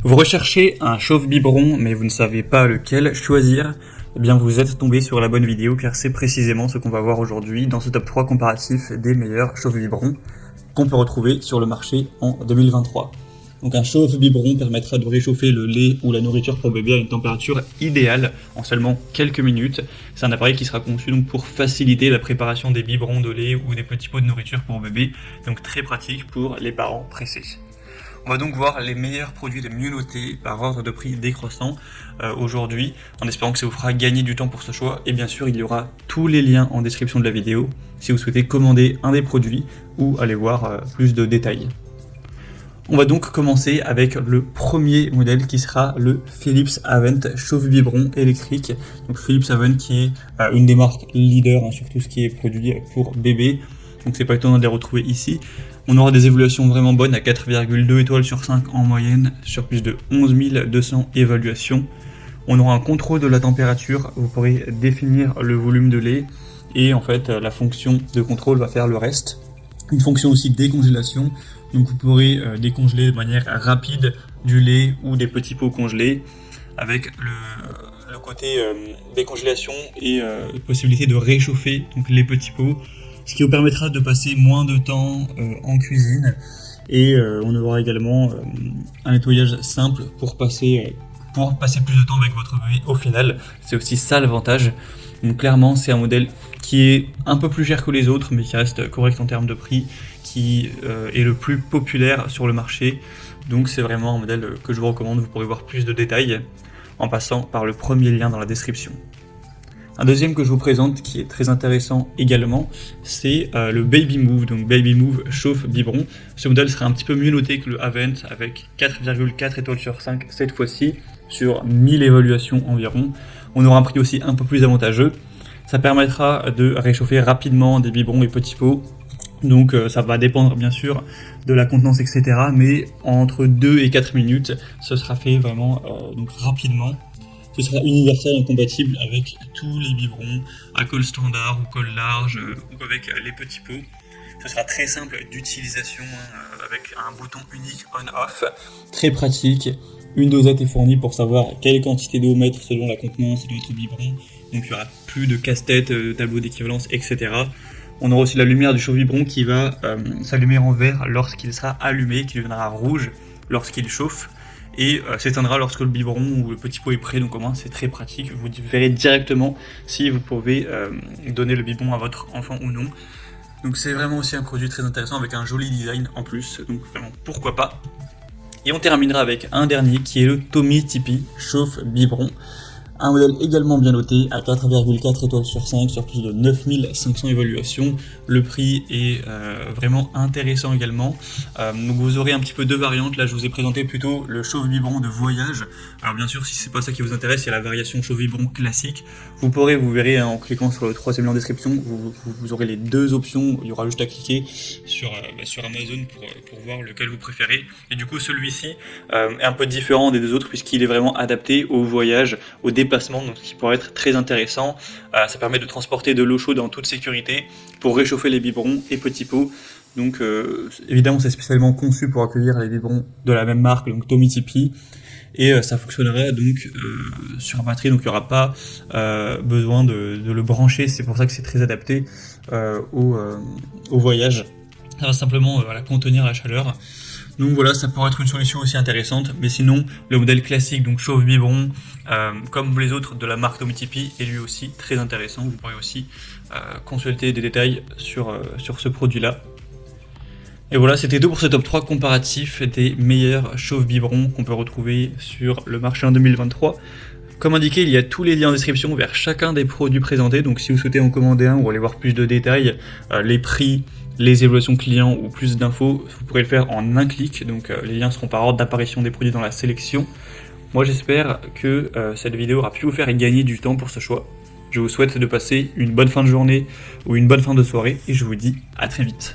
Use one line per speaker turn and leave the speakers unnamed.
Vous recherchez un chauffe-biberon mais vous ne savez pas lequel choisir, eh bien vous êtes tombé sur la bonne vidéo car c'est précisément ce qu'on va voir aujourd'hui dans ce top 3 comparatif des meilleurs chauffe-biberons qu'on peut retrouver sur le marché en 2023. Donc un chauffe-biberon permettra de réchauffer le lait ou la nourriture pour bébé à une température idéale en seulement quelques minutes. C'est un appareil qui sera conçu donc pour faciliter la préparation des biberons de lait ou des petits pots de nourriture pour bébé, donc très pratique pour les parents pressés. On va donc voir les meilleurs produits les mieux notés par ordre de prix décroissant aujourd'hui, en espérant que ça vous fera gagner du temps pour ce choix. Et bien sûr, il y aura tous les liens en description de la vidéo si vous souhaitez commander un des produits ou aller voir plus de détails. On va donc commencer avec le premier modèle qui sera le Philips Avent chauffe-biberon électrique. Donc Philips Avent qui est une des marques leaders sur tout ce qui est produit pour bébé. Donc c'est pas étonnant de les retrouver ici. On aura des évaluations vraiment bonnes à 4,2 étoiles sur 5 en moyenne sur plus de 11 200 évaluations. On aura un contrôle de la température, vous pourrez définir le volume de lait et en fait la fonction de contrôle va faire le reste. Une fonction aussi de décongélation, donc vous pourrez décongeler de manière rapide du lait ou des petits pots congelés avec le côté décongélation et possibilité de réchauffer donc, les petits pots, ce qui vous permettra de passer moins de temps en cuisine et on aura également un nettoyage simple pour passer plus de temps avec votre bébé au final. C'est aussi ça l'avantage. Donc clairement c'est un modèle qui est un peu plus cher que les autres mais qui reste correct en termes de prix, qui est le plus populaire sur le marché. Donc c'est vraiment un modèle que je vous recommande. Vous pourrez voir plus de détails en passant par le premier lien dans la description. Un deuxième que je vous présente qui est très intéressant également, c'est le Baby Move, donc Baby Move chauffe-biberon. Ce modèle sera un petit peu mieux noté que le Avent avec 4,4 étoiles sur 5 cette fois-ci, sur 1000 évaluations environ. On aura un prix aussi un peu plus avantageux. Ça permettra de réchauffer rapidement des biberons et petits pots. Donc ça va dépendre bien sûr de la contenance etc. Mais entre 2 et 4 minutes, ce sera fait vraiment donc rapidement. Ce sera universel et compatible avec tous les biberons à colle standard ou colle large ou avec les petits pots. Ce sera très simple d'utilisation avec un bouton unique on-off, très pratique. Une dosette est fournie pour savoir quelle quantité d'eau mettre selon la contenance de votre biberon. Donc il n'y aura plus de casse-tête, tableau d'équivalence, etc. On aura aussi la lumière du chauffe-biberon qui va s'allumer en vert lorsqu'il sera allumé, qui deviendra rouge lorsqu'il chauffe. Et s'éteindra lorsque le biberon ou le petit pot est prêt, donc au moins c'est très pratique, vous verrez directement si vous pouvez donner le biberon à votre enfant ou non. Donc c'est vraiment aussi un produit très intéressant avec un joli design en plus, donc vraiment pourquoi pas. Et on terminera avec un dernier qui est le Tomy Tipeee chauffe-biberon. Un modèle également bien noté à 4,4 étoiles sur 5 sur plus de 9500 évaluations. Le prix est vraiment intéressant également. Donc vous aurez un petit peu deux variantes. Là je vous ai présenté plutôt le chauffe-biberon de voyage. Alors bien sûr si c'est pas ça qui vous intéresse, il y a la variation chauffe-biberon classique. Vous verrez en cliquant sur le troisième lien en description, vous aurez les deux options. Il y aura juste à cliquer sur Amazon pour voir lequel vous préférez. Et du coup celui-ci est un peu différent des deux autres puisqu'il est vraiment adapté au voyage, au déplacement, donc ce qui pourrait être très intéressant. Ça permet de transporter de l'eau chaude en toute sécurité pour réchauffer les biberons et petits pots. Donc évidemment c'est spécialement conçu pour accueillir les biberons de la même marque, donc Tomy Tipeee, et ça fonctionnera donc sur batterie, donc il n'y aura pas besoin de le brancher. C'est pour ça que c'est très adapté au voyage. Ça va simplement contenir la chaleur. Donc voilà, ça pourrait être une solution aussi intéressante, mais sinon le modèle classique, donc chauffe-biberon, comme les autres de la marque Tomy Tipeee, est lui aussi très intéressant. Vous pourrez aussi consulter des détails sur ce produit-là. Et voilà, c'était tout pour ce top 3 comparatif des meilleurs chauffe-biberons qu'on peut retrouver sur le marché en 2023. Comme indiqué, il y a tous les liens en description vers chacun des produits présentés, donc si vous souhaitez en commander un ou aller voir plus de détails, les prix, les évaluations clients ou plus d'infos, vous pourrez le faire en un clic, donc les liens seront par ordre d'apparition des produits dans la sélection. Moi j'espère que cette vidéo aura pu vous faire gagner du temps pour ce choix. Je vous souhaite de passer une bonne fin de journée ou une bonne fin de soirée et je vous dis à très vite.